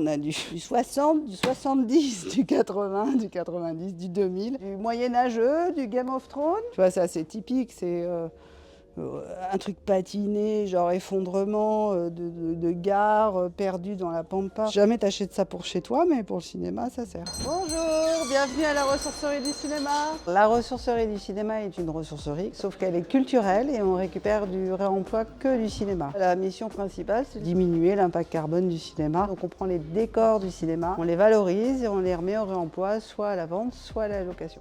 on a du 60, du 70, du 80, du 90, du 2000, du moyenâgeux, du Game of Thrones. Tu vois, ça c'est typique, c'est un truc patiné, genre effondrement de gare perdu dans la pampa. Jamais t'achètes ça pour chez toi, mais pour le cinéma, ça sert. Bonjour, bienvenue à la ressourcerie du cinéma. La ressourcerie du cinéma est une ressourcerie, sauf qu'elle est culturelle et on récupère du réemploi que du cinéma. La mission principale, c'est de diminuer l'impact carbone du cinéma. Donc on prend les décors du cinéma, on les valorise et on les remet au réemploi, soit à la vente, soit à la location.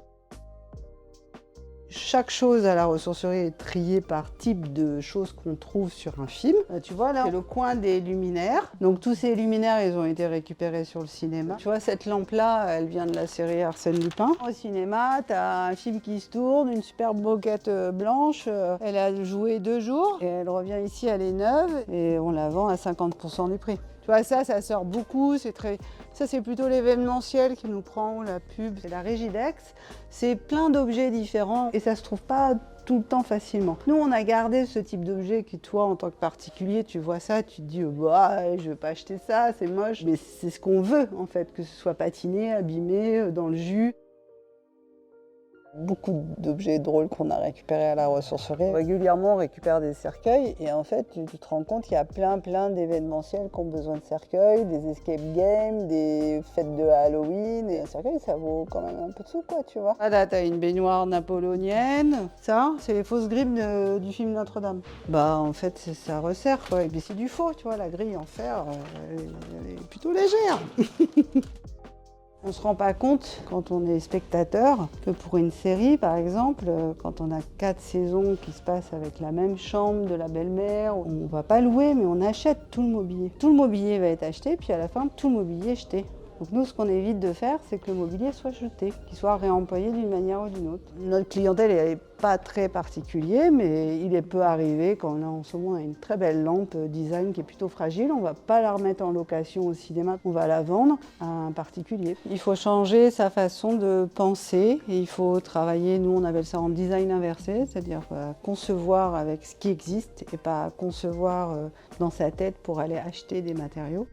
Chaque chose à la ressourcerie est triée par type de choses qu'on trouve sur un film. Tu vois là, c'est le coin des luminaires. Donc tous ces luminaires, ils ont été récupérés sur le cinéma. Tu vois, cette lampe-là, elle vient de la série Arsène Lupin. Au cinéma, t'as un film qui se tourne, une superbe moquette blanche. Elle a joué 2 jours et elle revient ici, elle est neuve et on la vend à 50% du prix. Tu vois, ça sort beaucoup, c'est très... Ça, c'est plutôt l'événementiel qui nous prend, la pub, c'est la Régidex. C'est plein d'objets différents et ça se trouve pas tout le temps facilement. Nous, on a gardé ce type d'objet qui, toi, en tant que particulier, tu vois ça, tu te dis, oh, bah, je veux pas acheter ça, c'est moche. Mais c'est ce qu'on veut, en fait, que ce soit patiné, abîmé, dans le jus. Beaucoup d'objets drôles qu'on a récupérés à la ressourcerie. Régulièrement, on récupère des cercueils et en fait, tu te rends compte qu'il y a plein d'événementiels qui ont besoin de cercueils, des escape games, des fêtes de Halloween. Et un cercueil, ça vaut quand même un peu de sous, quoi, tu vois. Ah là, t'as une baignoire napoléonienne. Ça, c'est les fausses grilles du film Notre-Dame. Bah, en fait, ça resserre, quoi. Et puis c'est du faux, tu vois, la grille en fer, elle est plutôt légère. On ne se rend pas compte, quand on est spectateur, que pour une série, par exemple, quand on a 4 saisons qui se passent avec la même chambre de la belle-mère, on ne va pas louer, mais on achète tout le mobilier. Tout le mobilier va être acheté, puis à la fin, tout le mobilier est jeté. Donc nous, ce qu'on évite de faire, c'est que le mobilier soit jeté, qu'il soit réemployé d'une manière ou d'une autre. Notre clientèle n'est pas très particulière, mais il peut arriver quand on a en ce moment une très belle lampe design qui est plutôt fragile, on ne va pas la remettre en location au cinéma, on va la vendre à un particulier. Il faut changer sa façon de penser et il faut travailler, nous on appelle ça en design inversé, c'est-à-dire concevoir avec ce qui existe et pas concevoir dans sa tête pour aller acheter des matériaux.